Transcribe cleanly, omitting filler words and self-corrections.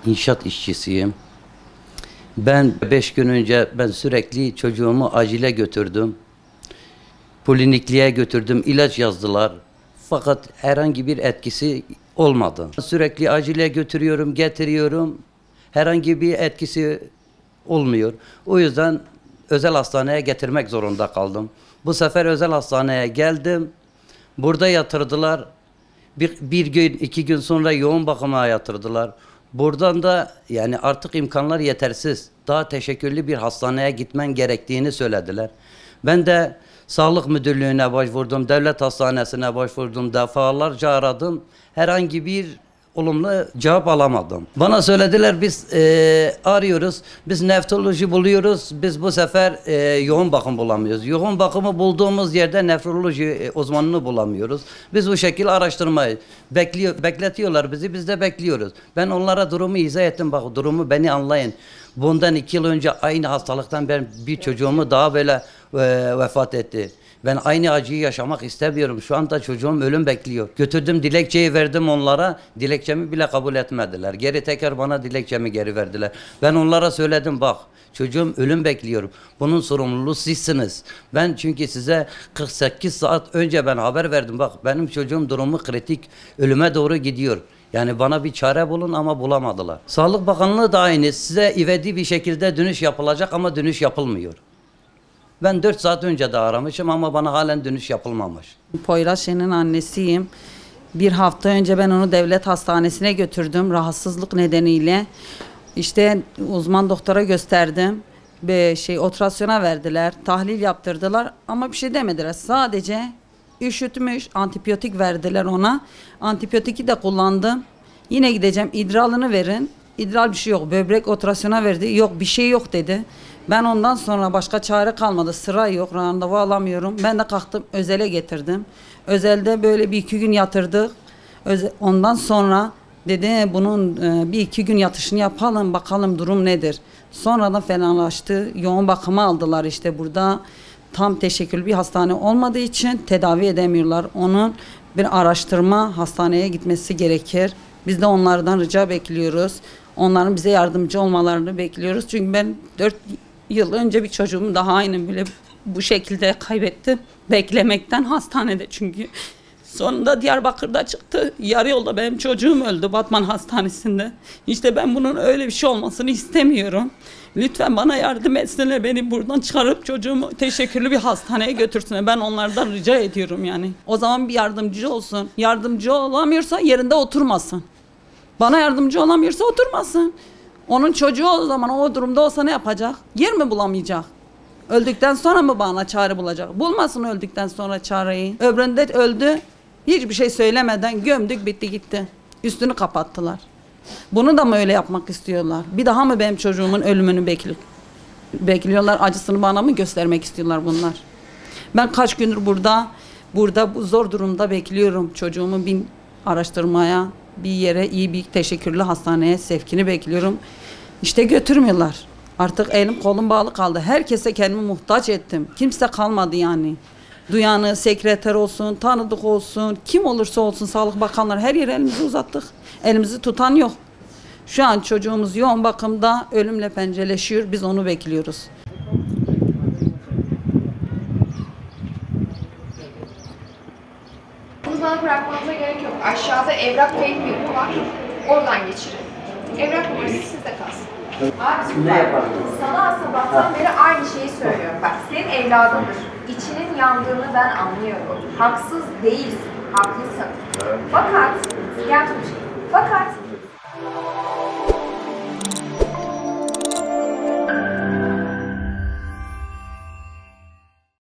İnşaat işçisiyim. Ben 5 gün önce sürekli çocuğumu acile götürdüm. Polinikliğe götürdüm, ilaç yazdılar. Fakat herhangi bir etkisi olmadı. Sürekli acile götürüyorum, getiriyorum. Herhangi bir etkisi olmuyor. O yüzden özel hastaneye getirmek zorunda kaldım. Bu sefer özel hastaneye geldim. Burada yatırdılar. Bir gün, 2 gün sonra yoğun bakıma yatırdılar. Buradan da yani artık imkanlar yetersiz. Daha teşekküllü bir hastaneye gitmen gerektiğini söylediler. Ben de Sağlık Müdürlüğü'ne başvurdum, devlet hastanesine başvurdum, defalarca aradım. Herhangi bir olumlu cevap alamadım. Bana söylediler biz arıyoruz, biz nefroloji buluyoruz, biz bu sefer yoğun bakım bulamıyoruz. Yoğun bakımı bulduğumuz yerde nefroloji uzmanını bulamıyoruz. Biz bu şekilde araştırmayı bekletiyorlar bizi, biz de bekliyoruz. Ben onlara durumu izah ettim, bak durumu beni anlayın. Bundan 2 yıl önce aynı hastalıktan ben bir çocuğumu daha böyle vefat etti. Ben aynı acıyı yaşamak istemiyorum. Şu anda çocuğum ölüm bekliyor. Götürdüm dilekçeyi verdim onlara. Dilekçemi bile kabul etmediler. Geri tekrar bana dilekçemi geri verdiler. Ben onlara söyledim bak çocuğum ölüm bekliyorum. Bunun sorumluluğu sizsiniz. Ben çünkü size 48 saat önce ben haber verdim. Bak benim çocuğum durumu kritik. Ölüme doğru gidiyor. Yani bana bir çare bulun ama bulamadılar. Sağlık Bakanlığı da aynı. Size ivedi bir şekilde dönüş yapılacak ama dönüş yapılmıyor. Ben 4 saat önce de aramışım ama bana halen dönüş yapılmamış. Poyraz Şen'in annesiyim. Bir hafta önce ben onu devlet hastanesine götürdüm rahatsızlık nedeniyle. İşte uzman doktora gösterdim. Operasyona verdiler, tahlil yaptırdılar ama bir şey demediler. Sadece üşütmüş, antibiyotik verdiler ona. Antibiyotiki de kullandım. Yine gideceğim, idrarını verin. İdrar bir şey yok. Böbrek operasyona verdi. Yok bir şey yok dedi. Ben ondan sonra başka çare kalmadı. Sıra yok. Randevu alamıyorum. Ben de kalktım özele getirdim. Özelde böyle 1-2 gün yatırdık. Ondan sonra dedi bunun 1-2 gün yatışını yapalım bakalım durum nedir. Sonradan fenalaştı. Yoğun bakıma aldılar işte burada. Tam teşekküllü bir hastane olmadığı için tedavi edemiyorlar. Onun bir araştırma hastaneye gitmesi gerekir. Biz de onlardan rica bekliyoruz. Onların bize yardımcı olmalarını bekliyoruz. Çünkü ben 4 yıl önce bir çocuğumu daha aynı bile bu şekilde kaybettim. Beklemekten hastanede çünkü. Sonunda Diyarbakır'da çıktı. Yarı yolda benim çocuğum öldü Batman Hastanesi'nde. İşte ben bunun öyle bir şey olmasını istemiyorum. Lütfen bana yardım etsinler. Beni buradan çıkarıp çocuğumu teşekkürlü bir hastaneye götürsünler. Ben onlardan rica ediyorum yani. O zaman bir yardımcı olsun. Yardımcı olamıyorsa yerinde oturmasın. Bana yardımcı olamıyorsa oturmasın. Onun çocuğu o zaman o durumda olsa ne yapacak? Yer mi bulamayacak? Öldükten sonra mı bana çare bulacak? Bulmasın öldükten sonra çareyi. Öbüründe öldü. Hiçbir şey söylemeden gömdük bitti gitti. Üstünü kapattılar. Bunu da mı öyle yapmak istiyorlar? Bir daha mı benim çocuğumun ölümünü bekliyorlar? Acısını bana mı göstermek istiyorlar bunlar? Ben kaç gündür burada bu zor durumda bekliyorum. Çocuğumu bir araştırmaya, bir yere iyi bir teşekkürlü hastaneye sevkini bekliyorum. İşte götürmüyorlar. Artık elim kolum bağlı kaldı. Herkese kendimi muhtaç ettim. Kimse kalmadı yani. Duyanı, sekreter olsun, tanıdık olsun, kim olursa olsun Sağlık Bakanları her yere elimizi uzattık. Elimizi tutan yok. Şu an çocuğumuz yoğun bakımda ölümle pencereleşiyor. Biz onu bekliyoruz. Bunu bana bırakmanıza gerek yok. Aşağıda evrak kayıt birimi var. Oradan geçirin. Evrak numarası sizde kalsın. Abicim bak, sana sabahtan beri aynı şeyi söylüyorum. Bak senin evladındır. İçinin yandığını ben anlıyorum. Haksız değilsin, haklısın. Fakat, gel konuşalım. Fakat